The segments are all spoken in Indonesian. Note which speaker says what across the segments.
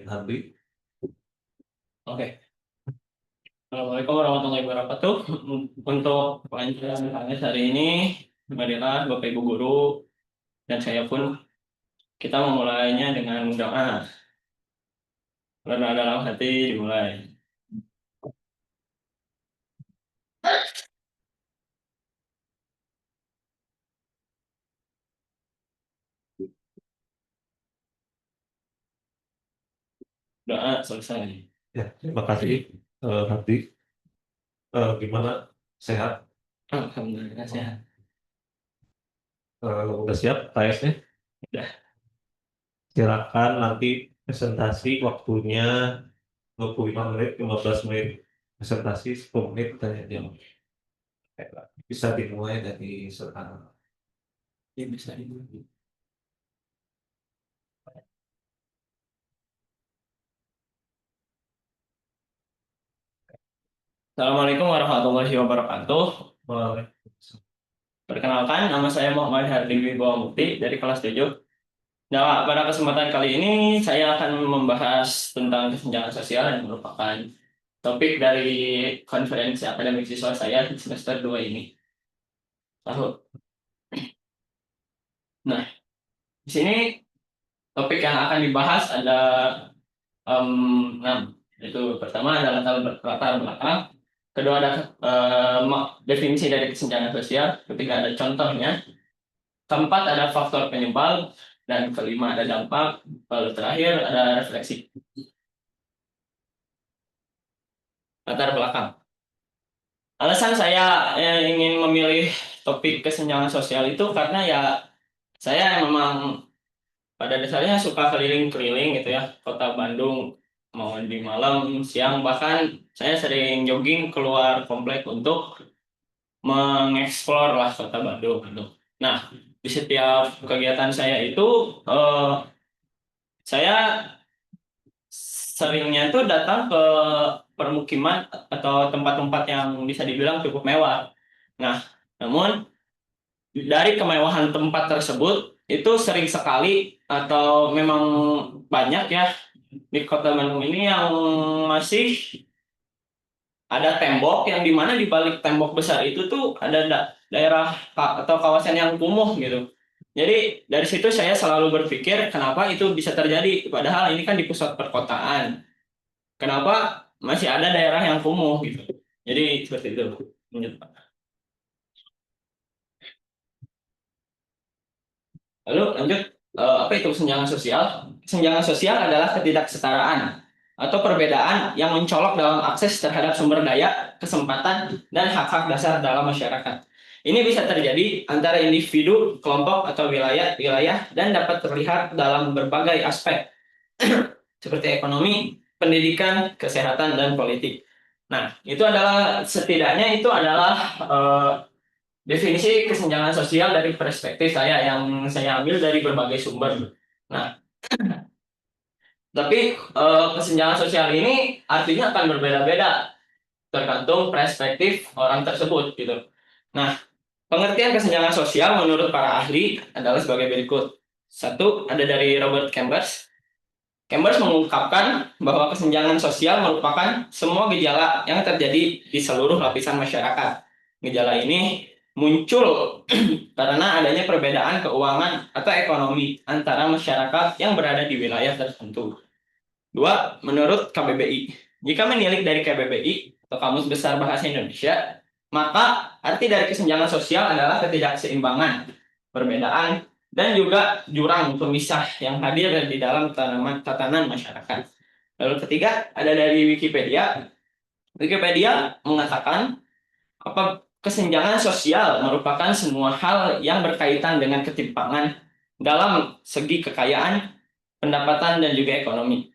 Speaker 1: Habib.
Speaker 2: Oke. Assalamualaikum warahmatullahi wabarakatuh. Untuk pelajaran kami hari ini, marilah Bapak Ibu guru dan saya pun kita memulainya dengan doa. Karena dalam hati dimulai. Doa selesai.
Speaker 1: Ya, terima kasih, Habib. Gimana? Sehat?
Speaker 2: Alhamdulillah sehat.
Speaker 1: Udah siap KS-nya?
Speaker 2: Udah.
Speaker 1: Silakan nanti presentasi waktunya 25 menit, 15 menit. Presentasi 10 menit, tanya jawab. Bisa dimulai dari sekarang.
Speaker 2: Ini bisa dimulai. Assalamualaikum warahmatullahi wabarakatuh.
Speaker 1: Boleh.
Speaker 2: Perkenalkan, nama saya Muhammad Hardi Wibawa Mukti dari kelas 7. Nah, pada kesempatan kali ini saya akan membahas tentang kesenjangan sosial yang merupakan topik dari konferensi akademik siswa saya di semester 2 ini. Lalu, nah, di sini topik yang akan dibahas ada 6. Itu pertama adalah latar belakang, kedua ada definisi dari kesenjangan sosial, ketiga ada contohnya, keempat ada faktor penyebab, dan kelima ada dampak, lalu terakhir ada refleksi. Latar belakang. Alasan saya ingin memilih topik kesenjangan sosial itu karena ya saya memang pada dasarnya suka keliling-keliling gitu ya, kota Bandung, mau di malam, siang, bahkan saya sering jogging keluar komplek untuk mengeksplor lah kota Bandung gitu. Nah, di setiap kegiatan saya itu saya seringnya tuh datang ke permukiman atau tempat-tempat yang bisa dibilang cukup mewah. Nah, namun dari kemewahan tempat tersebut itu sering sekali atau memang banyak ya di kota Bandung ini yang masih ada tembok yang dimana di balik tembok besar itu tuh ada daerah atau kawasan yang kumuh gitu. Jadi dari situ saya selalu berpikir kenapa itu bisa terjadi padahal ini kan di pusat perkotaan. Kenapa masih ada daerah yang kumuh gitu. Jadi seperti itu. Lanjut, Pak. Lalu lanjut, apa itu kesenjangan sosial? Kesenjangan sosial adalah ketidaksetaraan atau perbedaan yang mencolok dalam akses terhadap sumber daya, kesempatan, dan hak-hak dasar dalam masyarakat. Ini bisa terjadi antara individu, kelompok, atau wilayah, dan dapat terlihat dalam berbagai aspek, seperti ekonomi, pendidikan, kesehatan, dan politik. Nah, itu adalah setidaknya itu adalah definisi kesenjangan sosial dari perspektif saya yang saya ambil dari berbagai sumber. Nah, tapi kesenjangan sosial ini artinya akan berbeda-beda tergantung perspektif orang tersebut gitu. Nah, pengertian kesenjangan sosial menurut para ahli adalah sebagai berikut. Satu, ada dari Robert Chambers. Chambers mengungkapkan bahwa kesenjangan sosial merupakan semua gejala yang terjadi di seluruh lapisan masyarakat. Gejala ini muncul karena adanya perbedaan keuangan atau ekonomi antara masyarakat yang berada di wilayah tertentu. Dua, menurut KBBI. Jika menilik dari KBBI atau Kamus Besar Bahasa Indonesia, maka arti dari kesenjangan sosial adalah ketidakseimbangan, perbedaan, dan juga jurang pemisah yang hadir di dalam tatanan masyarakat. Lalu ketiga, ada dari Wikipedia. Wikipedia mengatakan apa kesenjangan sosial merupakan semua hal yang berkaitan dengan ketimpangan dalam segi kekayaan, pendapatan, dan juga ekonomi.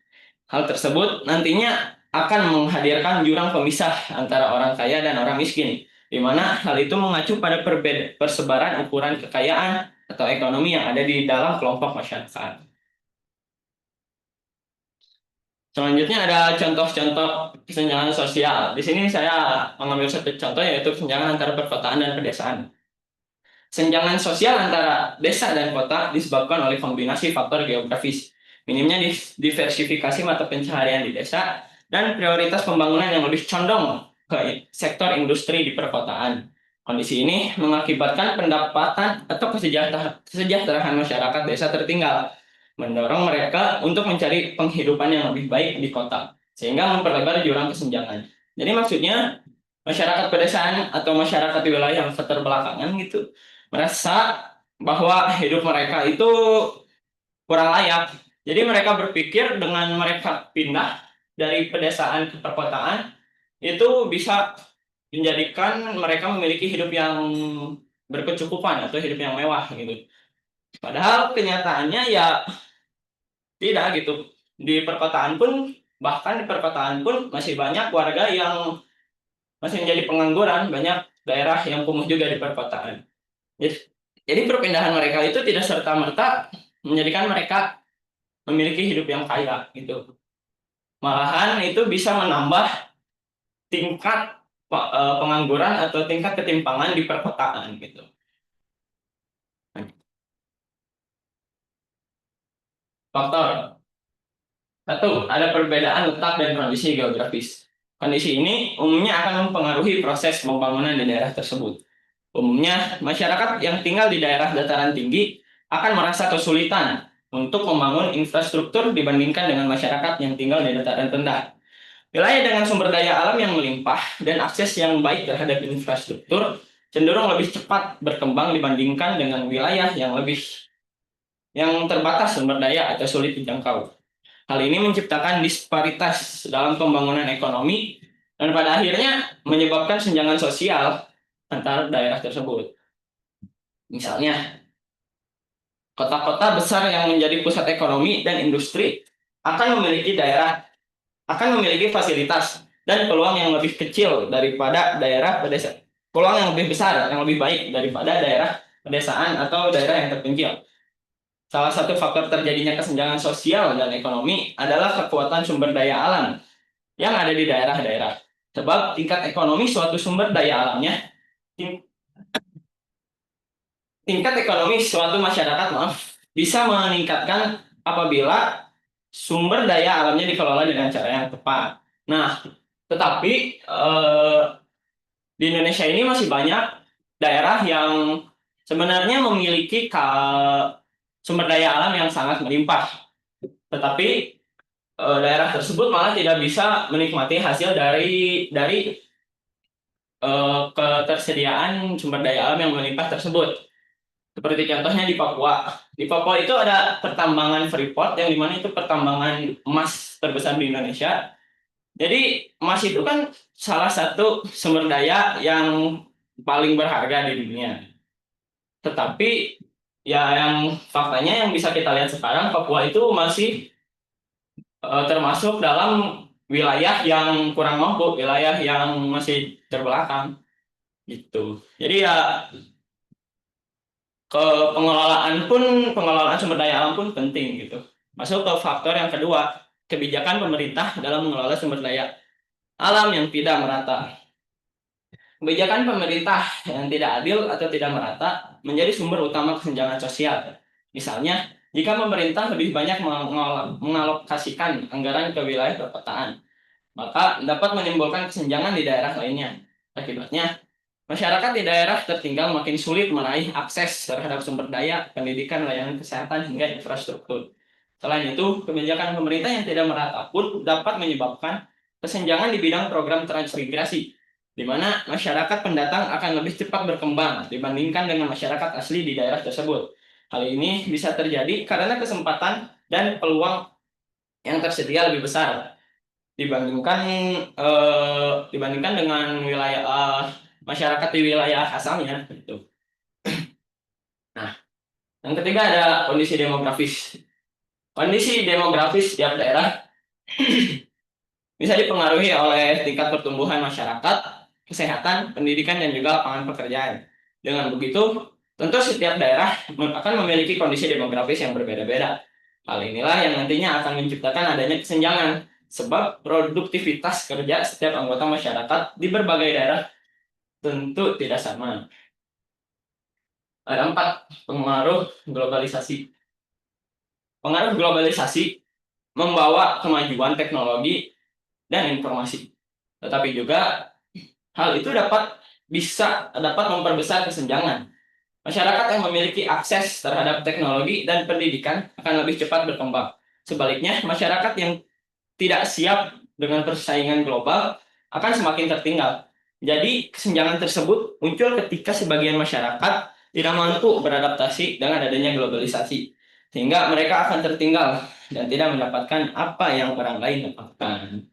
Speaker 2: Hal tersebut nantinya akan menghadirkan jurang pemisah antara orang kaya dan orang miskin, di mana hal itu mengacu pada persebaran ukuran kekayaan atau ekonomi yang ada di dalam kelompok masyarakat. Selanjutnya ada contoh-contoh kesenjangan sosial. Di sini saya mengambil satu contoh yaitu kesenjangan antara perkotaan dan pedesaan. Kesenjangan sosial antara desa dan kota disebabkan oleh kombinasi faktor geografis. minimnya diversifikasi mata pencaharian di desa, dan prioritas pembangunan yang lebih condong ke sektor industri di perkotaan. Kondisi ini mengakibatkan pendapatan atau kesejahteraan masyarakat desa tertinggal, mendorong mereka untuk mencari penghidupan yang lebih baik di kota, sehingga memperlebar jurang kesenjangan. Jadi maksudnya masyarakat pedesaan atau masyarakat di wilayah yang keterbelakangan gitu merasa bahwa hidup mereka itu kurang layak. Jadi mereka berpikir dengan mereka pindah dari pedesaan ke perkotaan itu bisa menjadikan mereka memiliki hidup yang berkecukupan atau hidup yang mewah gitu. Padahal kenyataannya ya tidak gitu. Di perkotaan pun bahkan di perkotaan pun masih banyak warga yang masih menjadi pengangguran, banyak daerah yang kumuh juga di perkotaan. Jadi, jadi perpindahan mereka itu tidak serta-merta menjadikan mereka memiliki hidup yang kaya gitu. Malahan itu bisa menambah tingkat pengangguran atau tingkat ketimpangan di perkotaan gitu. Faktor satu, ada perbedaan letak dan kondisi geografis. Kondisi ini umumnya akan mempengaruhi proses pembangunan di daerah tersebut. Umumnya, masyarakat yang tinggal di daerah dataran tinggi akan merasa kesulitan untuk membangun infrastruktur dibandingkan dengan masyarakat yang tinggal di dataran rendah. Wilayah dengan sumber daya alam yang melimpah dan akses yang baik terhadap infrastruktur cenderung lebih cepat berkembang dibandingkan dengan wilayah yang terbatas sumber daya atau sulit dijangkau. Hal ini menciptakan disparitas dalam pembangunan ekonomi dan pada akhirnya menyebabkan senjangan sosial antar daerah tersebut. Misalnya, kota-kota besar yang menjadi pusat ekonomi dan industri akan memiliki fasilitas dan peluang yang lebih kecil daripada daerah pedesaan. Peluang yang lebih besar, yang lebih baik daripada daerah pedesaan atau daerah yang terpencil. Salah satu faktor terjadinya kesenjangan sosial dan ekonomi adalah kekuatan sumber daya alam yang ada di daerah-daerah. Sebab tingkat ekonomi suatu sumber daya alamnya, tingkat ekonomi suatu masyarakat, maaf, bisa meningkatkan apabila sumber daya alamnya dikelola dengan cara yang tepat. Nah, tetapi di Indonesia ini masih banyak daerah yang sebenarnya memiliki sumber daya alam yang sangat melimpah, tetapi daerah tersebut malah tidak bisa menikmati hasil dari ketersediaan sumber daya alam yang melimpah tersebut. Seperti contohnya di Papua. Di Papua itu ada pertambangan Freeport yang dimana itu pertambangan emas terbesar di Indonesia. Jadi emas itu kan salah satu sumber daya yang paling berharga di dunia. Tetapi ya yang faktanya yang bisa kita lihat sekarang Papua itu masih termasuk dalam wilayah yang kurang mampu, wilayah yang masih terbelakang gitu. Jadi ya ke pengelolaan sumber daya alam pun penting gitu. Masuk ke faktor yang kedua, kebijakan pemerintah dalam mengelola sumber daya alam yang tidak merata. Kebijakan pemerintah yang tidak adil atau tidak merata menjadi sumber utama kesenjangan sosial. Misalnya, jika pemerintah lebih banyak mengalokasikan anggaran ke wilayah perkotaan, maka dapat menimbulkan kesenjangan di daerah lainnya. Akibatnya, masyarakat di daerah tertinggal makin sulit meraih akses terhadap sumber daya, pendidikan, layanan kesehatan, hingga infrastruktur. Selain itu, kebijakan pemerintah yang tidak merata pun dapat menyebabkan kesenjangan di bidang program transmigrasi, di mana masyarakat pendatang akan lebih cepat berkembang dibandingkan dengan masyarakat asli di daerah tersebut. Hal ini bisa terjadi karena kesempatan dan peluang yang tersedia lebih besar dibandingkan dibandingkan dengan wilayah masyarakat di wilayah asalnya gitu. Nah, yang ketiga ada kondisi demografis. Kondisi demografis tiap daerah bisa dipengaruhi oleh tingkat pertumbuhan masyarakat, kesehatan, pendidikan, dan juga lapangan pekerjaan. Dengan begitu, tentu setiap daerah akan memiliki kondisi demografis yang berbeda-beda. Hal inilah yang nantinya akan menciptakan adanya kesenjangan, sebab produktivitas kerja setiap anggota masyarakat di berbagai daerah tentu tidak sama. Ada 4 pengaruh globalisasi. Pengaruh globalisasi membawa kemajuan teknologi dan informasi. Tetapi juga hal itu dapat memperbesar kesenjangan. Masyarakat yang memiliki akses terhadap teknologi dan pendidikan akan lebih cepat berkembang. Sebaliknya, masyarakat yang tidak siap dengan persaingan global akan semakin tertinggal. Jadi, kesenjangan tersebut muncul ketika sebagian masyarakat tidak mampu beradaptasi dengan adanya globalisasi, sehingga mereka akan tertinggal dan tidak mendapatkan apa yang orang lain dapatkan.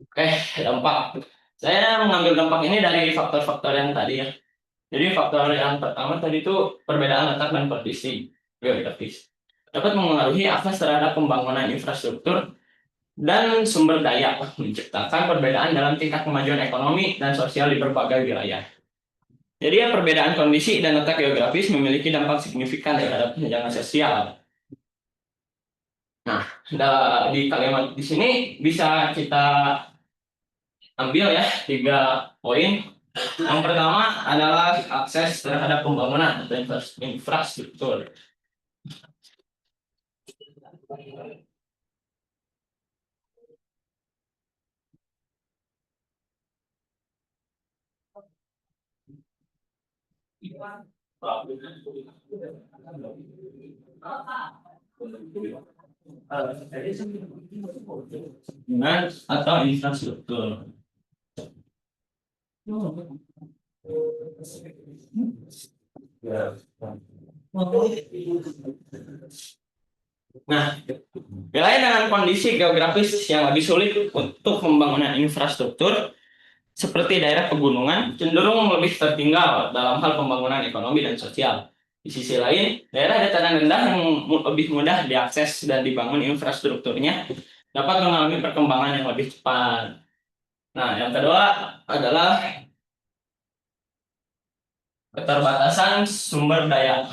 Speaker 2: Oke, dampak. Saya mengambil dampak ini dari faktor-faktor yang tadi ya. Jadi faktor yang pertama tadi itu perbedaan letak dan kondisi geografis dapat mengaruhi akses terhadap pembangunan infrastruktur dan sumber daya, menciptakan perbedaan dalam tingkat kemajuan ekonomi dan sosial di berbagai wilayah. Jadi ya perbedaan kondisi dan letak geografis memiliki dampak signifikan terhadap kesenjangan sosial. Nah, di kalimat di sini bisa kita ambil ya 3 poin. Yang pertama adalah akses terhadap pembangunan atau infrastruktur. Dengan atau infrastruktur. Nah, wilayah dengan kondisi geografis yang lebih sulit untuk pembangunan infrastruktur seperti daerah pegunungan cenderung lebih tertinggal dalam hal pembangunan ekonomi dan sosial. Di sisi lain, daerah dataran rendah yang lebih mudah diakses dan dibangun infrastrukturnya dapat mengalami perkembangan yang lebih cepat. Nah, yang kedua adalah keterbatasan sumber daya.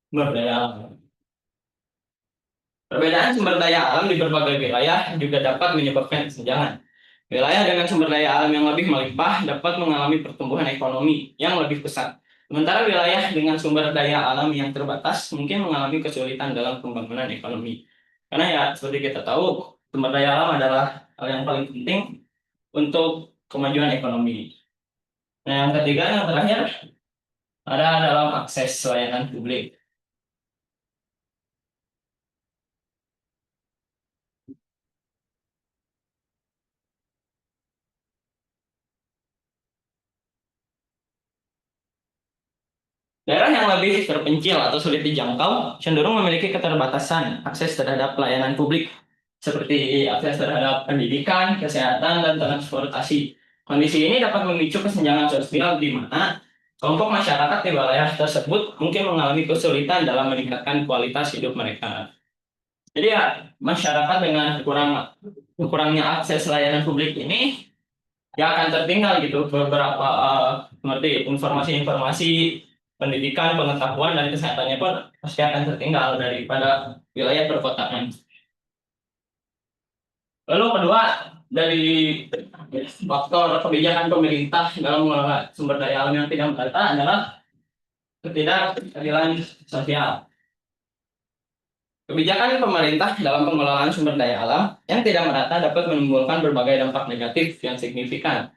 Speaker 2: Sumber daya alam. Perbedaan sumber daya alam di berbagai wilayah juga dapat menyebabkan kesenjangan. Wilayah dengan sumber daya alam yang lebih melimpah dapat mengalami pertumbuhan ekonomi yang lebih pesat. Sementara wilayah dengan sumber daya alam yang terbatas mungkin mengalami kesulitan dalam pembangunan ekonomi. Karena ya seperti kita tahu, sumber daya alam adalah hal yang paling penting untuk kemajuan ekonomi. Nah, yang ketiga, yang terakhir, ada dalam akses layanan publik. Daerah yang lebih terpencil atau sulit dijangkau cenderung memiliki keterbatasan akses terhadap pelayanan publik, seperti akses terhadap pendidikan, kesehatan, dan transportasi. Kondisi ini dapat memicu kesenjangan sosial di mana kelompok masyarakat di wilayah tersebut mungkin mengalami kesulitan dalam meningkatkan kualitas hidup mereka. Jadi ya, masyarakat dengan kurangnya akses layanan publik ini ya akan tertinggal gitu beberapa seperti informasi-informasi pendidikan, pengetahuan, dan kesehatannya pun pasti akan tertinggal daripada wilayah perkotaan. Lalu kedua, dari faktor kebijakan pemerintah dalam mengelola sumber daya alam yang tidak merata adalah ketidakadilan sosial. Kebijakan pemerintah dalam pengelolaan sumber daya alam yang tidak merata dapat menimbulkan berbagai dampak negatif yang signifikan,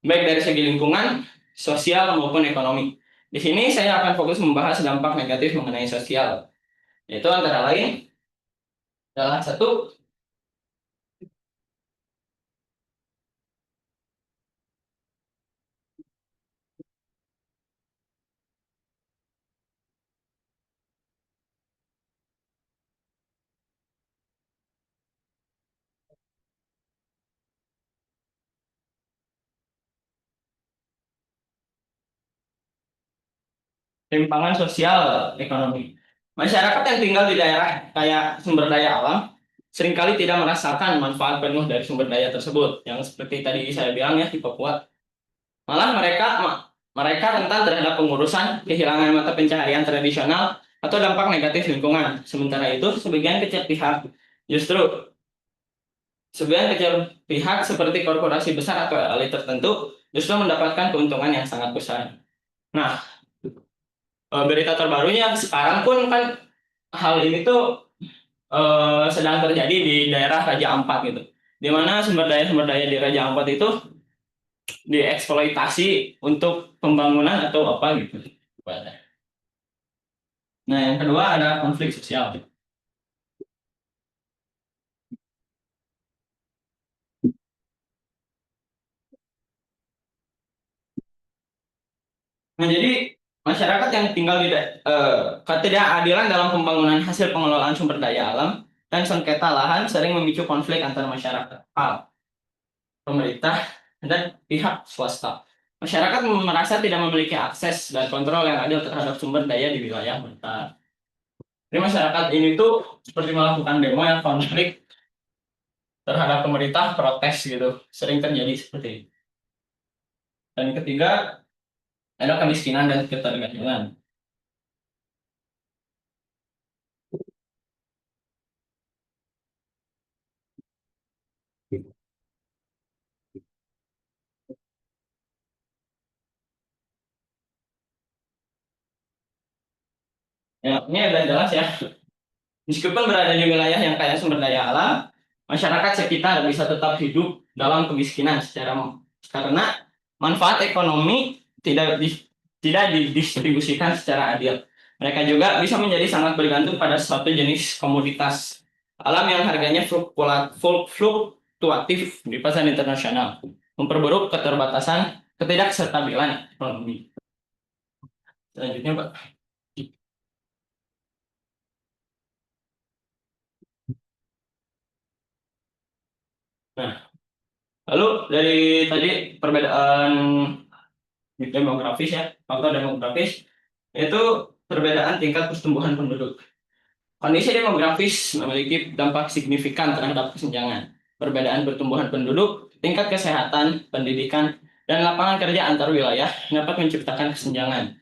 Speaker 2: baik dari segi lingkungan, sosial, maupun ekonomi. Di sini saya akan fokus membahas dampak negatif mengenai sosial, yaitu antara lain adalah satu, ketimpangan sosial ekonomi. Masyarakat yang tinggal di daerah kaya sumber daya alam seringkali tidak merasakan manfaat penuh dari sumber daya tersebut. Yang seperti tadi saya bilang ya di Papua. Malah mereka rentan terhadap pengurusan, kehilangan mata pencaharian tradisional, atau dampak negatif lingkungan. Sementara itu, sebagian kecil pihak justru sebagian kecil pihak seperti korporasi besar atau elit tertentu justru mendapatkan keuntungan yang sangat besar. Nah, berita terbarunya sekarang pun kan hal ini tuh sedang terjadi di daerah Raja Ampat gitu, di mana sumber daya di Raja Ampat itu dieksploitasi untuk pembangunan atau apa gitu. Nah, yang kedua ada konflik sosial. Nah, jadi masyarakat yang tinggal di ketidakadilan dalam pembangunan hasil pengelolaan sumber daya alam dan sengketa lahan sering memicu konflik antar masyarakat, pemerintah, dan pihak swasta. Masyarakat merasa tidak memiliki akses dan kontrol yang adil terhadap sumber daya di wilayah mereka. Jadi masyarakat ini tuh seperti melakukan demo yang konflik terhadap pemerintah, protes gitu, sering terjadi seperti itu. Dan yang ketiga ada kemiskinan dan ketergantungan. Ya, ini ada jelas ya. Meskipun berada di wilayah yang kaya sumber daya alam, masyarakat sekitar bisa tetap hidup dalam kemiskinan karena manfaat ekonomi tidak didistribusikan secara adil. Mereka juga bisa menjadi sangat bergantung pada suatu jenis komoditas alam yang harganya fluktuatif di pasar internasional, memperburuk ketidakstabilan ekonomi. Selanjutnya, Pak. Nah, lalu dari tadi perbedaan demografis ya, faktor demografis itu perbedaan tingkat pertumbuhan penduduk. Kondisi demografis memiliki dampak signifikan terhadap kesenjangan. Perbedaan pertumbuhan penduduk, tingkat kesehatan, pendidikan, dan lapangan kerja antar wilayah dapat menciptakan kesenjangan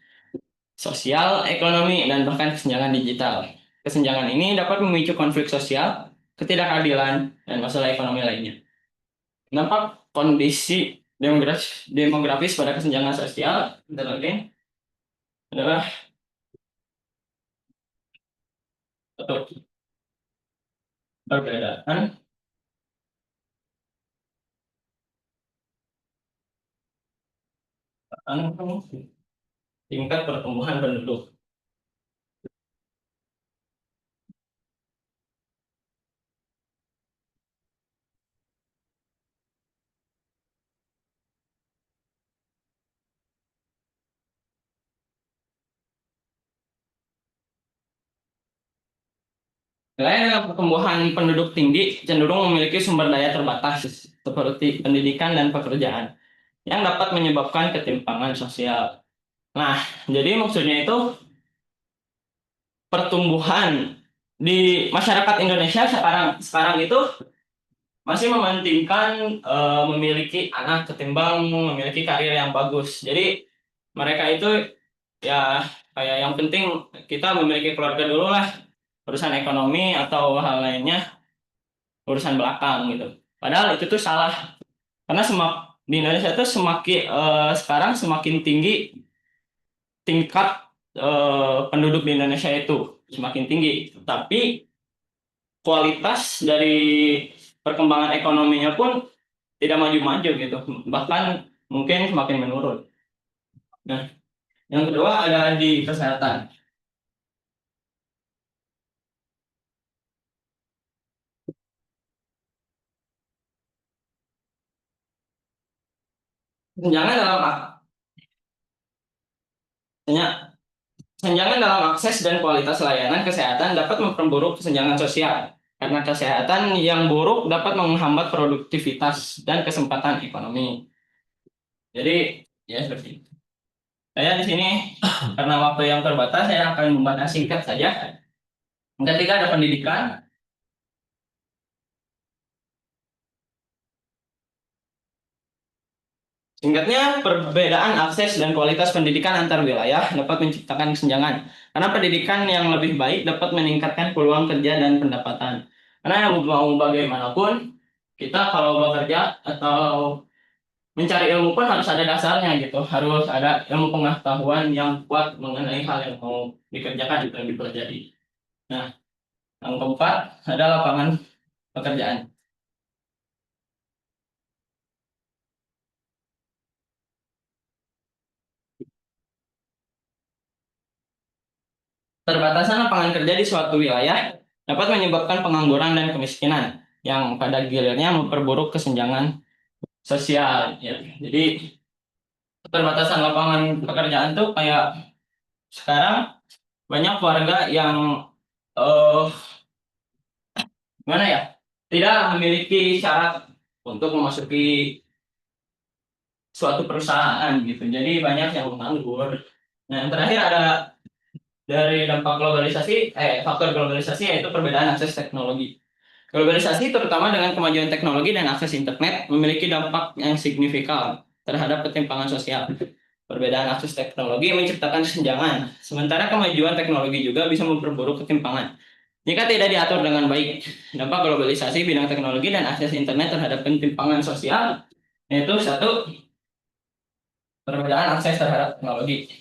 Speaker 2: sosial, ekonomi, dan bahkan kesenjangan digital. Kesenjangan ini dapat memicu konflik sosial, ketidakadilan, dan masalah ekonomi lainnya. Dampak kondisi demografis pada kesenjangan sosial adalah satu perbedaan tingkat pertumbuhan penduduk. Selain dengan pertumbuhan penduduk tinggi, cenderung memiliki sumber daya terbatas seperti pendidikan dan pekerjaan yang dapat menyebabkan ketimpangan sosial. Nah, jadi maksudnya itu pertumbuhan di masyarakat Indonesia sekarang sekarang itu masih mementingkan memiliki anak ketimbang memiliki karir yang bagus. Jadi mereka itu ya kayak yang penting kita memiliki keluarga dulu lah, urusan ekonomi atau hal lainnya urusan belakang gitu. Padahal itu tuh salah karena di Indonesia itu sekarang semakin tinggi tingkat penduduk di Indonesia itu semakin tinggi, tapi kualitas dari perkembangan ekonominya pun tidak maju-maju gitu, bahkan mungkin semakin menurun. Nah, yang kedua ada di kesehatan. Kesenjangan dalam kesenjangan dalam akses dan kualitas layanan kesehatan dapat memperburuk kesenjangan sosial. Karena kesehatan yang buruk dapat menghambat produktivitas dan kesempatan ekonomi. Jadi, ya seperti itu. Saya di sini karena waktu yang terbatas, saya akan membahas singkat saja. Yang ketiga ada pendidikan. Singkatnya, perbedaan akses dan kualitas pendidikan antar wilayah dapat menciptakan kesenjangan. Karena pendidikan yang lebih baik dapat meningkatkan peluang kerja dan pendapatan. Karena yang mau bagaimanapun, kita kalau bekerja atau mencari ilmu pun harus ada dasarnya gitu, harus ada ilmu pengetahuan yang kuat mengenai hal yang mau dikerjakan itu yang dipelajari. Nah, yang keempat ada lapangan pekerjaan. Terbatasan lapangan kerja di suatu wilayah dapat menyebabkan pengangguran dan kemiskinan yang pada gilirnya memperburuk kesenjangan sosial. Ya. Jadi keterbatasan lapangan pekerjaan tuh kayak sekarang banyak warga yang eh gimana ya, tidak memiliki syarat untuk memasuki suatu perusahaan gitu. Jadi banyak yang menganggur. Nah, yang terakhir ada dari dampak globalisasi, faktor globalisasi yaitu perbedaan akses teknologi. Globalisasi terutama dengan kemajuan teknologi dan akses internet memiliki dampak yang signifikan terhadap ketimpangan sosial. Perbedaan akses teknologi menciptakan kesenjangan, sementara kemajuan teknologi juga bisa memperburuk ketimpangan. Jika tidak diatur dengan baik, dampak globalisasi bidang teknologi dan akses internet terhadap ketimpangan sosial, yaitu satu, perbedaan akses terhadap teknologi.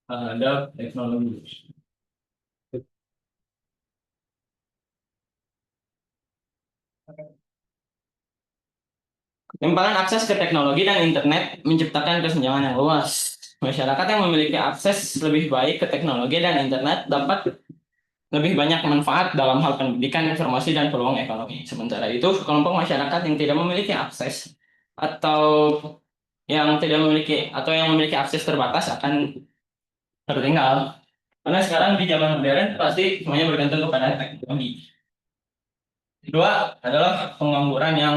Speaker 2: Terhadap teknologi. Ketimpangan akses ke teknologi dan internet menciptakan kesenjangan yang luas. Masyarakat yang memiliki akses lebih baik ke teknologi dan internet dapat lebih banyak manfaat dalam hal pendidikan, informasi, dan peluang ekonomi. Sementara itu, kelompok masyarakat yang tidak memiliki akses atau yang memiliki akses terbatas akan tertinggal. Karena sekarang di zaman modern pasti semuanya bergantung kepada teknologi. Kedua adalah pengangguran yang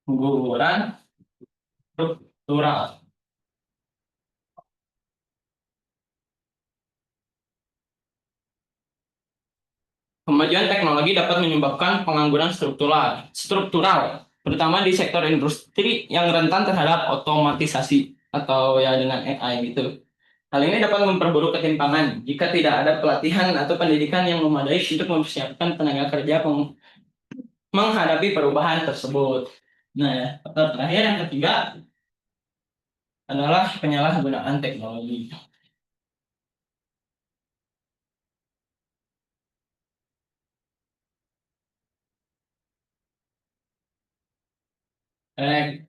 Speaker 2: pengangguran struktural. Kemajuan teknologi dapat menyebabkan pengangguran struktural, terutama di sektor industri yang rentan terhadap otomatisasi atau ya dengan AI gitu. Hal ini dapat memperburuk ketimpangan jika tidak ada pelatihan atau pendidikan yang memadai untuk mempersiapkan tenaga kerja menghadapi perubahan tersebut. Nah, faktor terakhir yang ketiga adalah penyalahgunaan teknologi. Teknologi.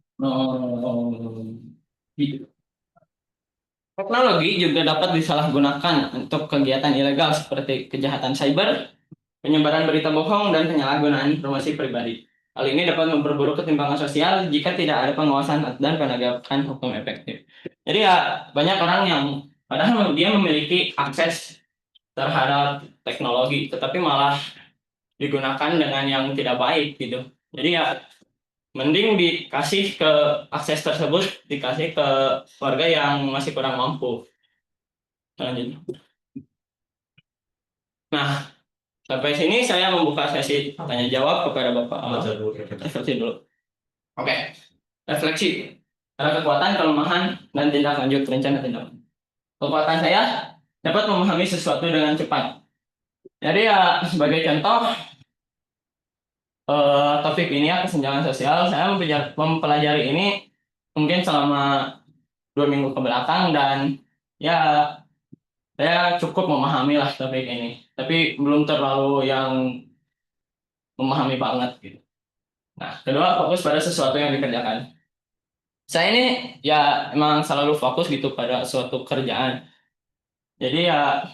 Speaker 2: Teknologi juga dapat disalahgunakan untuk kegiatan ilegal seperti kejahatan cyber, penyebaran berita bohong, dan penyalahgunaan informasi pribadi. Hal ini dapat memperburuk ketimpangan sosial jika tidak ada pengawasan dan penegakan hukum efektif. Jadi ya banyak orang yang padahal dia memiliki akses terhadap teknologi, tetapi malah digunakan dengan yang tidak baik gitu. Jadi ya mending dikasih ke akses tersebut dikasih ke warga yang masih kurang mampu. Lanjut. Nah, sampai sini saya membuka sesi tanya jawab kepada Bapak.
Speaker 1: Baca dulu.
Speaker 2: Refleksi dulu. Oke, refleksi. Ada kekuatan, kelemahan, dan tindak lanjut rencana tindak. Kekuatan saya dapat memahami sesuatu dengan cepat. Jadi ya sebagai contoh topik ini ya kesenjangan sosial, saya mempelajari ini mungkin selama 2 minggu ke belakang dan ya saya cukup memahami lah topik ini. Tapi belum terlalu yang memahami banget gitu. Nah, kedua fokus pada sesuatu yang dikerjakan. Saya ini ya emang selalu fokus gitu pada suatu kerjaan. Jadi ya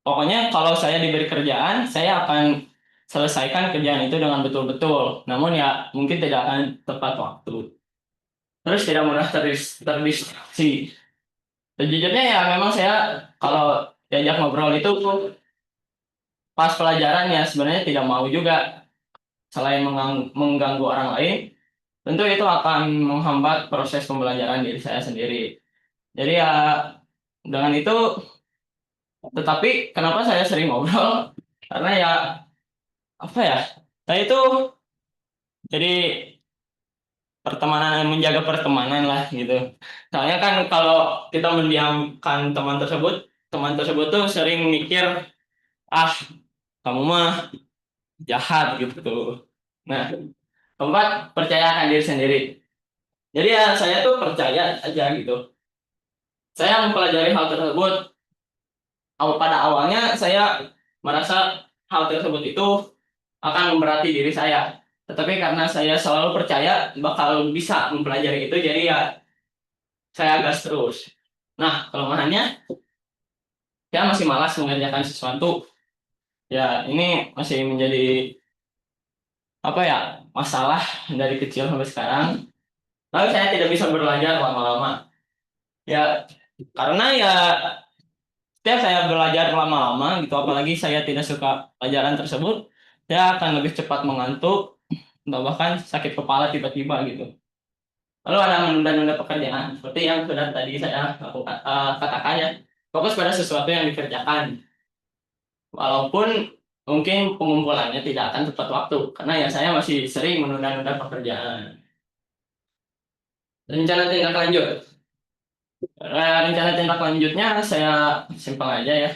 Speaker 2: pokoknya kalau saya diberi kerjaan, saya akan selesaikan kerjaan itu dengan betul-betul. Namun ya mungkin tidak akan tepat waktu. Terus tidak mudah terdistraksi. Sejujurnya ya memang saya kalau diajak ngobrol itu pas pelajaran ya sebenarnya tidak mau juga selain mengganggu orang lain, tentu itu akan menghambat proses pembelajaran diri saya sendiri. Jadi ya dengan itu, tetapi kenapa saya sering ngobrol? Karena ya apa ya? Saya itu jadi pertemanan, menjaga pertemanan lah gitu. Soalnya kan kalau kita mendiamkan teman tersebut tuh sering mikir, ah kamu mah jahat gitu. Nah, keempat, percayakan diri sendiri. Jadi ya saya tuh percaya aja gitu. Saya mempelajari hal tersebut. Pada awalnya saya merasa hal tersebut itu akan memberati diri saya. Tetapi karena saya selalu percaya bakal bisa mempelajari itu, jadi ya saya gas terus. Nah, kelemahannya saya masih malas mengerjakan sesuatu. Ya, ini masih menjadi apa ya, masalah dari kecil sampai sekarang. Lalu saya tidak bisa belajar lama-lama. Ya, karena ya setiap saya belajar lama-lama gitu, apalagi saya tidak suka pelajaran tersebut, saya akan lebih cepat mengantuk atau bahkan sakit kepala tiba-tiba gitu. Lalu ada menunda-nunda pekerjaan, seperti yang sudah tadi saya katakan ya, fokus pada sesuatu yang dikerjakan. Walaupun mungkin pengumpulannya tidak akan tepat waktu, karena ya saya masih sering menunda-nunda pekerjaan. Rencana tindak lanjut. Rencana tindak lanjutnya saya simpel aja ya.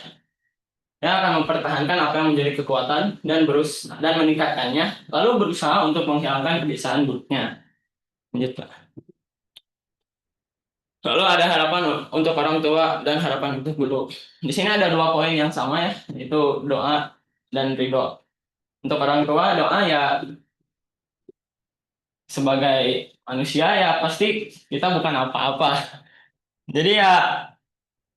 Speaker 2: Saya akan mempertahankan apa yang menjadi kekuatan dan meningkatkannya, lalu berusaha untuk menghilangkan kebiasaan buruknya. Lanjut, Pak. Lalu ada harapan untuk orang tua dan harapan untuk guru. Di sini ada dua poin yang sama ya, yaitu doa dan ridho. Untuk orang tua, doa ya sebagai manusia ya pasti kita bukan apa-apa. Jadi ya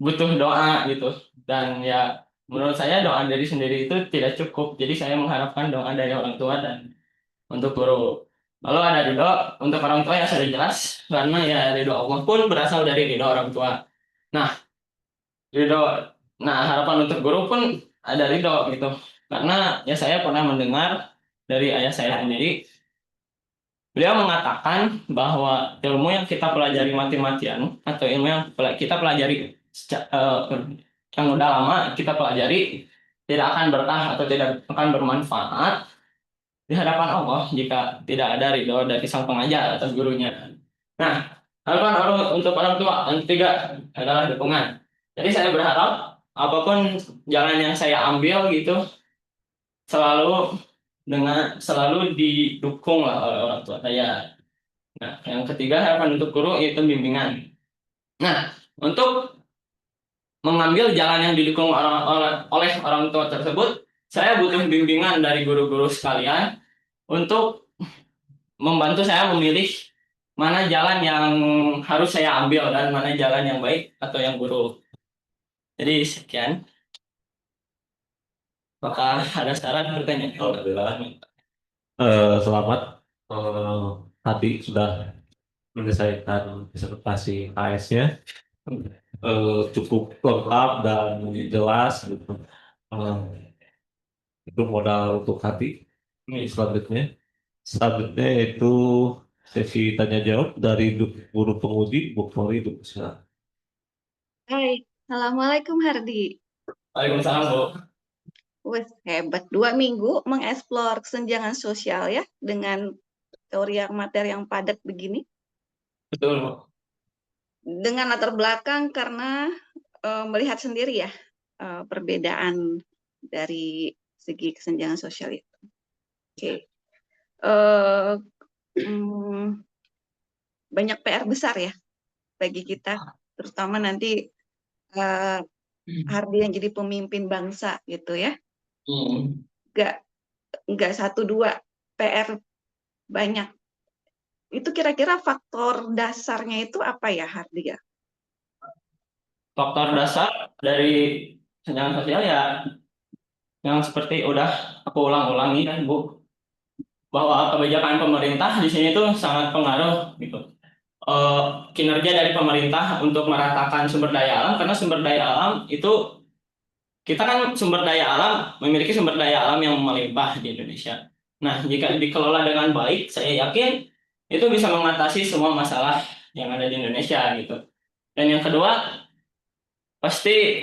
Speaker 2: butuh doa gitu. Dan ya menurut saya doa dari sendiri itu tidak cukup. Jadi saya mengharapkan doa dari orang tua dan untuk guru. Lalu ada ridho untuk orang tua yang sudah jelas, karena ya ridho Allah pun berasal dari ridho orang tua. Nah, ridho, nah harapan untuk guru pun ada ridho gitu. Karena ya saya pernah mendengar dari ayah saya sendiri, beliau mengatakan bahwa ilmu yang kita pelajari mati-matian atau ilmu yang kita pelajari yang udah lama kita pelajari tidak akan berkah atau tidak akan bermanfaat di hadapan Allah jika tidak ada ridho dari sang pengajar atau gurunya. Nah, harapan untuk orang tua yang ketiga adalah dukungan. Jadi saya berharap apapun jalan yang saya ambil gitu selalu selalu didukung lah oleh orang tua saya. Nah, yang ketiga harapan untuk guru yaitu bimbingan. Nah, untuk mengambil jalan yang didukung oleh orang tua tersebut, saya butuh bimbingan dari guru-guru sekalian untuk membantu saya memilih mana jalan yang harus saya ambil dan mana jalan yang baik atau yang buruk. Jadi sekian. Apakah ada saran pertanyaan?
Speaker 1: Alhamdulillah. Selamat. Tadi sudah menyelesaikan disertasi AS-nya. Cukup lengkap dan jelas gitu. Eh, itu modal untuk hati. Selanjutnya, itu sesi tanya jawab dari guru pengudi Bu Polri Bu. Silakan.
Speaker 3: Hai, Assalamualaikum Hardi.
Speaker 2: Waalaikumsalam, Bu.
Speaker 3: Wes, hebat. 2 minggu mengeksplor kesenjangan sosial ya, dengan teori yang materi yang padat begini.
Speaker 2: Betul, Bu.
Speaker 3: Dengan latar belakang karena melihat sendiri ya, perbedaan dari segi kesenjangan sosial itu. Oke. Banyak PR besar ya bagi kita, terutama nanti Hardi yang jadi pemimpin bangsa gitu ya. Nggak satu dua, PR banyak. Itu kira-kira faktor dasarnya itu apa ya, Hardi ya?
Speaker 2: Faktor dasar dari kesenjangan sosial ya yang seperti udah aku ulang-ulangi kan, Bu, bahwa kebijakan pemerintah di sini tuh sangat pengaruh gitu. Kinerja dari pemerintah untuk meratakan sumber daya alam, karena sumber daya alam itu kita kan sumber daya alam memiliki sumber daya alam yang melimpah di Indonesia. Nah, jika dikelola dengan baik, saya yakin itu bisa mengatasi semua masalah yang ada di Indonesia gitu. Dan yang kedua, pasti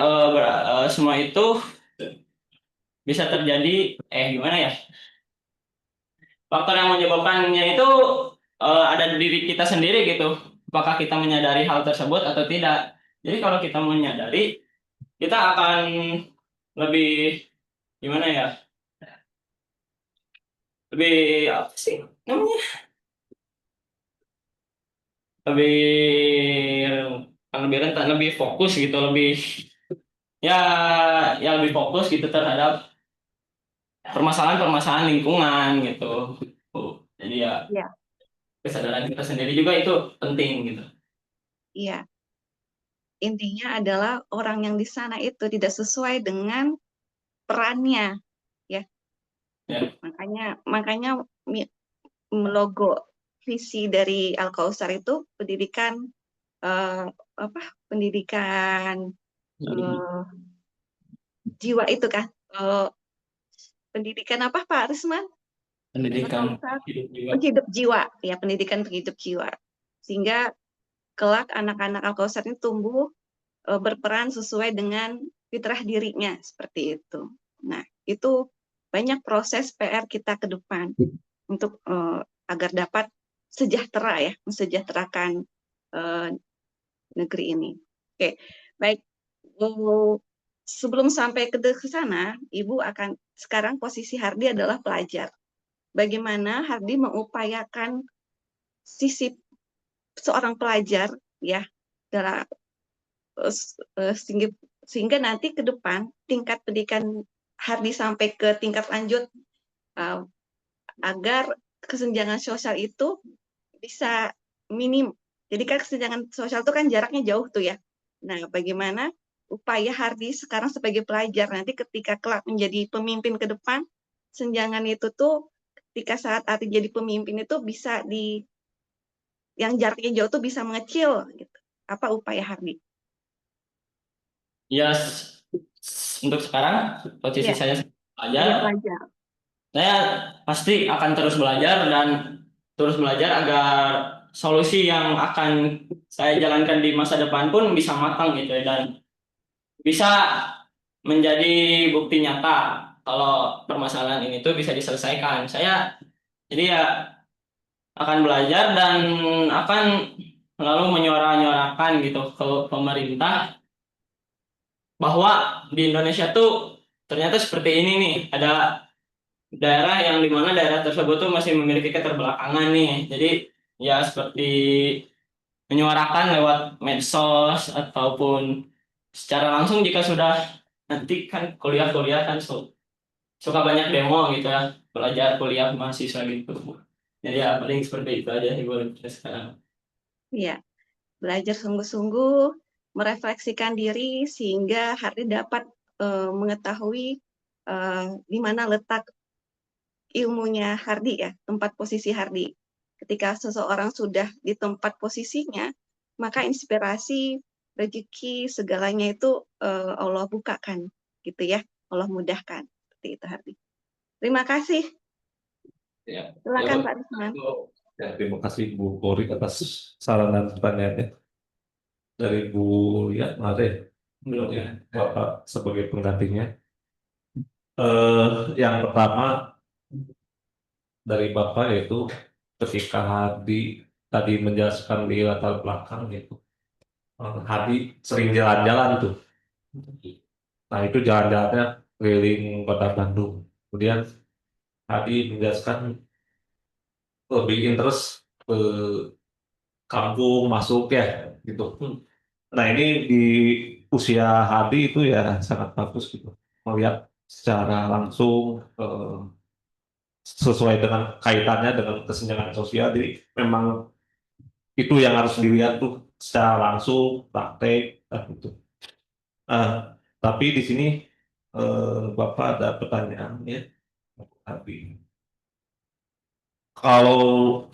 Speaker 2: semua itu bisa terjadi gimana ya? Faktor yang menyebabkannya itu ada di diri kita sendiri gitu. Apakah kita menyadari hal tersebut atau tidak. Jadi kalau kita menyadari, kita akan lebih gimana ya? Lebih apa sih namanya? Lebih rentan, lebih fokus gitu, lebih ya ya lebih fokus gitu terhadap permasalahan-permasalahan lingkungan gitu. Jadi ya
Speaker 3: Ya,
Speaker 2: kesadaran kita sendiri juga itu penting gitu.
Speaker 3: iya. Intinya adalah orang yang di sana itu tidak sesuai dengan perannya, ya.
Speaker 2: Ya.
Speaker 3: Makanya makanya mi- logo visi dari Al-Kausar itu pendidikan eh, apa? Pendidikan
Speaker 2: Jadi
Speaker 3: eh, jiwa itu kan. Eh, pendidikan apa Pak Risman?
Speaker 2: pendidikan
Speaker 3: Al-Kausar
Speaker 2: hidup juga.
Speaker 3: penghidup jiwa, ya pendidikan penghidup jiwa. Sehingga kelak anak-anak Al-Kausar ini tumbuh berperan sesuai dengan fitrah dirinya seperti itu. Nah, itu banyak proses PR kita ke depan untuk agar dapat sejahtera ya, mensejahterakan eh, negeri ini. Oke, baik. Sebelum sampai ke sana, Ibu akan sekarang posisi Hardi adalah pelajar. Bagaimana Hardi mengupayakan sisi seorang pelajar ya dalam sehingga sehingga nanti ke depan tingkat pendidikan Hardi sampai ke tingkat lanjut uh, agar kesenjangan sosial itu bisa minim. Jadi kan kesenjangan sosial itu kan jaraknya jauh tuh ya. Nah, bagaimana upaya Hardi sekarang sebagai pelajar nanti ketika kelak menjadi pemimpin ke depan, senjangan itu tuh ketika saat Hardi jadi pemimpin itu bisa di yang jaraknya jauh tuh bisa mengecil gitu. Apa upaya Hardi?
Speaker 2: Ya untuk sekarang posisi
Speaker 3: Ya,
Speaker 2: saya
Speaker 3: sebagai
Speaker 2: pelajar,
Speaker 3: pelajar.
Speaker 2: saya pasti akan terus belajar dan terus belajar agar solusi yang akan saya jalankan di masa depan pun bisa matang gitu ya, dan bisa menjadi bukti nyata kalau permasalahan ini tuh bisa diselesaikan. Saya jadi ya akan belajar dan akan lalu menyuarakan gitu ke pemerintah bahwa di Indonesia tuh ternyata seperti ini nih, ada daerah yang dimana daerah tersebut tuh masih memiliki keterbelakangan nih. Jadi ya seperti menyuarakan lewat medsos ataupun secara langsung jika sudah nanti kan kuliah-kuliah kan suka banyak demo gitu ya, belajar kuliah mahasiswa gitu. Jadi ya paling seperti itu aja sih boleh sekarang.
Speaker 3: Iya, belajar sungguh-sungguh, merefleksikan diri sehingga Hardy dapat mengetahui eh, di mana letak ilmunya Hardy ya, tempat posisi Hardy. Ketika seseorang sudah di tempat posisinya, maka inspirasi, rezeki, segalanya itu Allah bukakan, gitu ya, Allah mudahkan. Seperti itu Hardy. Terima kasih.
Speaker 1: Ya, ya
Speaker 3: Silakan
Speaker 1: Pak.
Speaker 3: Pak Risman.
Speaker 1: Ya, terima kasih Bu Kori atas saran dan pertanyaannya. Dari Bu Lia, ada ya? Belum ya, Bapak sebagai penggantinya. Yang pertama dari Bapak yaitu ketika Hadi tadi menjelaskan di latar belakang gitu. Hadi sering jalan-jalan tuh. Nah itu jalan-jalannya keliling kota Bandung. Kemudian Hadi menjelaskan lebih interest ke kampung masuk ya gitu. Nah ini di usia Hadi itu ya sangat bagus gitu. Melihat secara langsung sesuai dengan kaitannya dengan kesenjangan sosial. Jadi memang itu yang harus dilihat tuh secara langsung, praktek, gitu. Nah, tapi di sini Bapak ada pertanyaan ya, Hadi. Kalau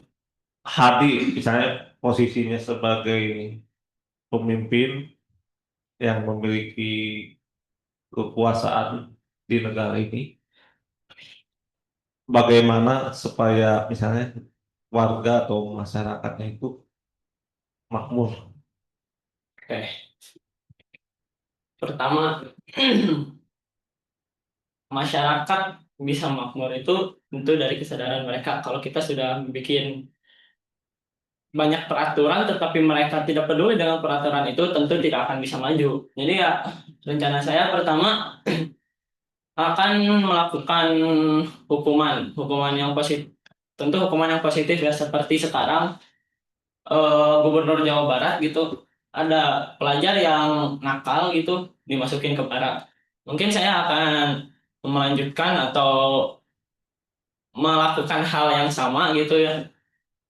Speaker 1: Hadi misalnya posisinya sebagai pemimpin yang memiliki kekuasaan di negara ini, bagaimana supaya misalnya warga atau masyarakatnya itu makmur?
Speaker 2: Oke, pertama masyarakat bisa makmur itu tentu dari kesadaran mereka kalau kita sudah bikin banyak peraturan tetapi mereka tidak peduli dengan peraturan itu, tentu tidak akan bisa maju. Jadi ya rencana saya pertama akan melakukan hukuman yang positif. Tentu hukuman yang positif ya, seperti sekarang Gubernur Jawa Barat gitu, ada pelajar yang nakal gitu dimasukin ke barak. Mungkin saya akan melanjutkan atau melakukan hal yang sama gitu ya.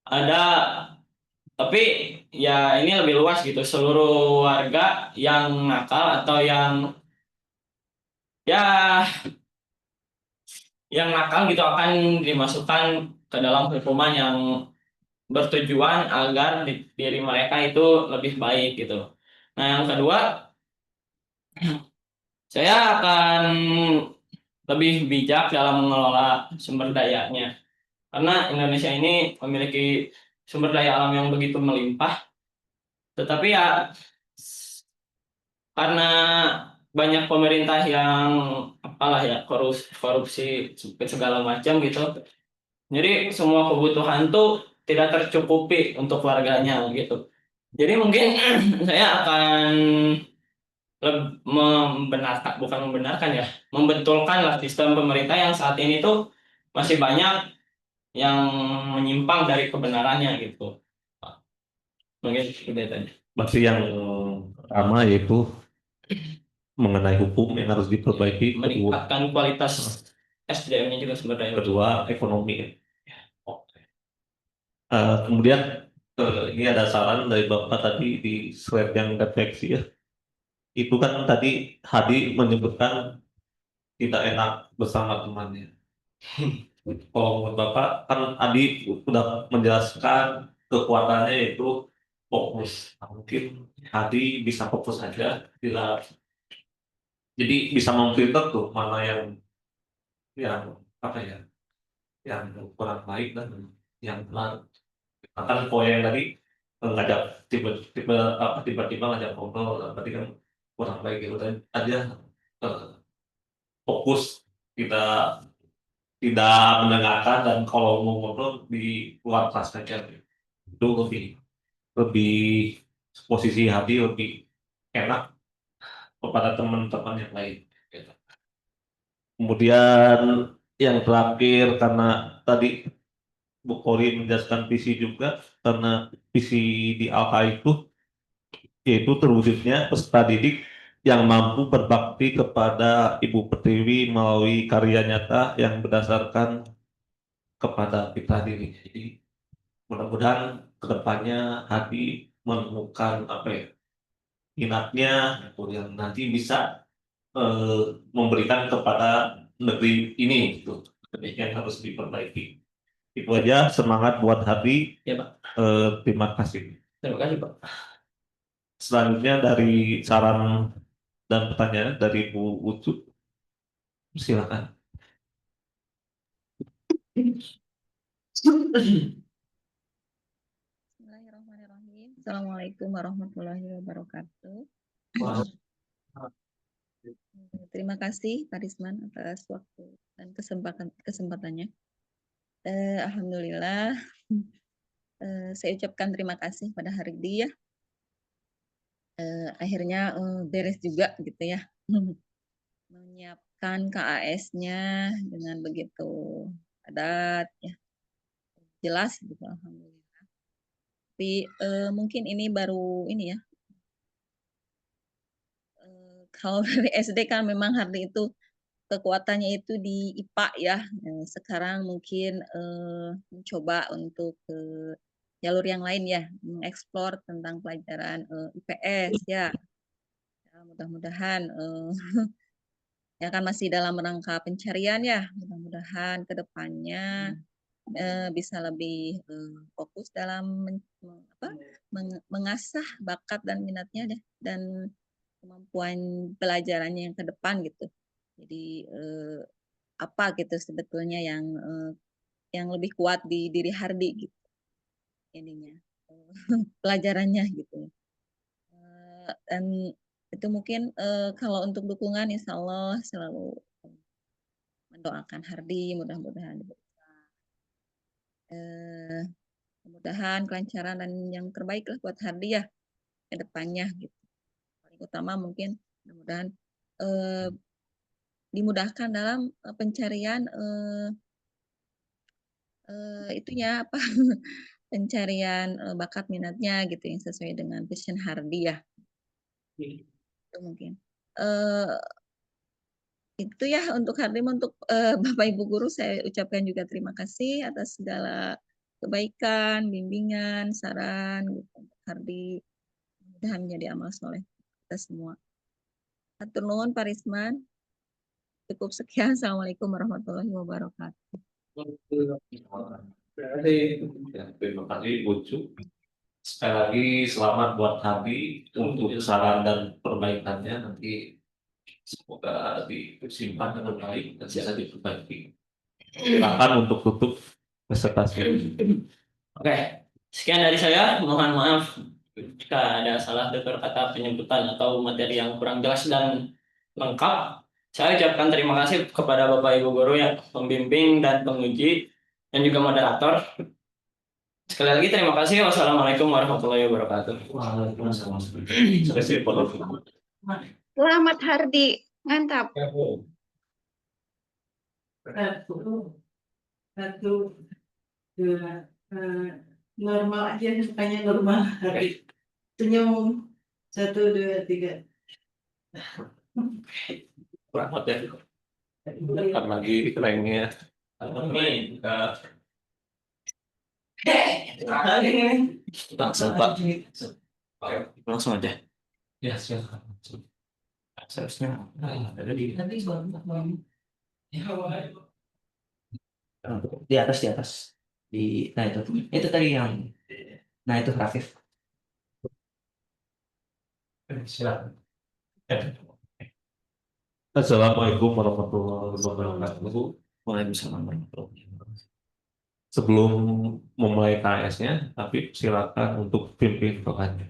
Speaker 2: Ada, tapi ya ini lebih luas gitu. Seluruh warga yang nakal atau ya yang nakal gitu akan dimasukkan ke dalam hukuman yang bertujuan agar diri mereka itu lebih baik gitu. Nah, yang kedua, saya akan lebih bijak dalam mengelola sumber dayanya. Karena Indonesia ini memiliki sumber daya alam yang begitu melimpah, tetapi ya karena banyak pemerintah yang apalah ya, korupsi segala macam gitu. Jadi semua kebutuhan tuh tidak tercukupi untuk warganya gitu. Jadi mungkin saya akan membenarkan, bukan membenarkan ya, membetulkan lah sistem pemerintah yang saat ini tuh masih banyak yang menyimpang dari kebenarannya gitu. Mungkin seperti itu aja.
Speaker 1: Berarti yang pertama yaitu mengenai hukum yang harus diperbaiki,
Speaker 2: Meningkatkan kualitas SDM-nya juga, sumber daya.
Speaker 1: kedua ekonomi. Oke. Kemudian ini ada saran dari Bapak tadi di slide yang refleksi ya. Itu kan tadi Hadi menyebutkan tidak enak bersama temannya. Kalau menurut Bapak kan Adi sudah menjelaskan kekuatannya itu fokus. Nah, mungkin Hadi bisa fokus aja, tidak, jadi bisa memfilter tuh mana yang apa ya, yang kurang baik dan yang benar. Bahkan poin yang tadi ngajak tiba-tiba ngajak ngobrol, berarti kan kurang baik gitu dan aja eh, fokus, kita tidak mendengarkan dan kalau mau ngobrol di luar kelas aja itu lebih lebih posisi hati lebih enak kepada teman-teman yang lain gitu. Kemudian yang terakhir karena tadi Bu Kori menjelaskan visi juga, karena visi di Alka itu yaitu terwujudnya peserta didik yang mampu berbakti kepada Ibu Pertiwi melalui karya nyata yang berdasarkan kepada kita diri. Jadi mudah-mudahan kedepannya Hadi menemukan apa ya, minatnya gitu, yang nanti bisa memberikan kepada negeri ini gitu. Demikian harus diperbaiki. Itu aja, semangat buat Hadi.
Speaker 2: Ya Pak,
Speaker 1: Terima kasih.
Speaker 2: terima kasih Pak.
Speaker 1: Selanjutnya dari saran dan pertanyaan dari Bu Ucu, silakan.
Speaker 4: Bismillahirrahmanirrahim. Assalamualaikum warahmatullahi wabarakatuh.
Speaker 1: Wah,
Speaker 4: Terima kasih Pak Risman atas waktu dan kesempatannya. Alhamdulillah, saya ucapkan terima kasih pada hari ini ya. Akhirnya beres juga gitu ya. Menyiapkan KAS-nya dengan begitu padat ya, jelas gitu alhamdulillah. Tapi mungkin ini baru ini ya. Kalau dari SD kan memang hari itu kekuatannya itu di IPA ya. Sekarang mungkin mencoba untuk ke jalur yang lain ya, mengeksplor tentang pelajaran IPS ya. Ya, mudah-mudahan ya kan masih dalam rangka pencarian ya. Mudah-mudahan ke depannya bisa lebih fokus dalam mengasah bakat dan minatnya deh, dan kemampuan pelajarannya yang ke depan gitu. Jadi apa gitu sebetulnya yang lebih kuat di diri Hardi gitu ininya pelajarannya gitu. Dan itu mungkin kalau untuk dukungan insya Allah selalu mendoakan Hardi mudah-mudahan mudah-mudahan kelancaran dan yang terbaik lah buat Hardi ya ke depannya gitu. Paling utama mungkin mudah-mudahan eh, dimudahkan dalam pencarian itunya apa pencarian bakat minatnya gitu yang sesuai dengan passion Hardi ya itu mungkin. Eh, itu ya untuk Hardim, untuk Bapak Ibu guru saya ucapkan juga terima kasih atas segala kebaikan, bimbingan, saran gitu untuk Hardi. Mudah menjadi amal soleh kita semua. Hatur nuhun Pak Risman. Cukup sekian. Assalamualaikum warahmatullahi wabarakatuh.
Speaker 1: Ya, terima kasih Bu Cu. Sekali lagi selamat buat Hardi untuk saran dan perbaikannya, nanti semoga disimpan dengan baik dan bisa diperbaiki. Silakan untuk tutup presentasi.
Speaker 2: Oke, sekian dari saya. Mohon maaf jika ada salah tutur kata, penyebutan atau materi yang kurang jelas dan lengkap. Saya ucapkan terima kasih kepada Bapak Ibu guru yang pembimbing dan penguji dan juga moderator. Sekali lagi terima kasih. Wassalamualaikum warahmatullahi wabarakatuh.
Speaker 1: Waalaikumsalam. Terima kasih, Pak.
Speaker 3: Selamat Hardi, mantap.
Speaker 5: Satu, dua, normal aja, mukanya normal. Senyum. 1, 2, 3.
Speaker 1: Selamat ya. Kan lagi kerennya.
Speaker 2: Amin.
Speaker 1: Langsung Pak.
Speaker 2: Langsung aja.
Speaker 1: Ya silakan.
Speaker 2: Seharusnya ada di di atas di nah itu tadi yang nah itu Rafif.
Speaker 1: Silakan. Assalamualaikum warahmatullahi wabarakatuh.
Speaker 2: Waalaikumsalam warahmatullahi wabarakatuh.
Speaker 1: Sebelum memulai KS-nya, tapi silakan untuk pimpin doanya.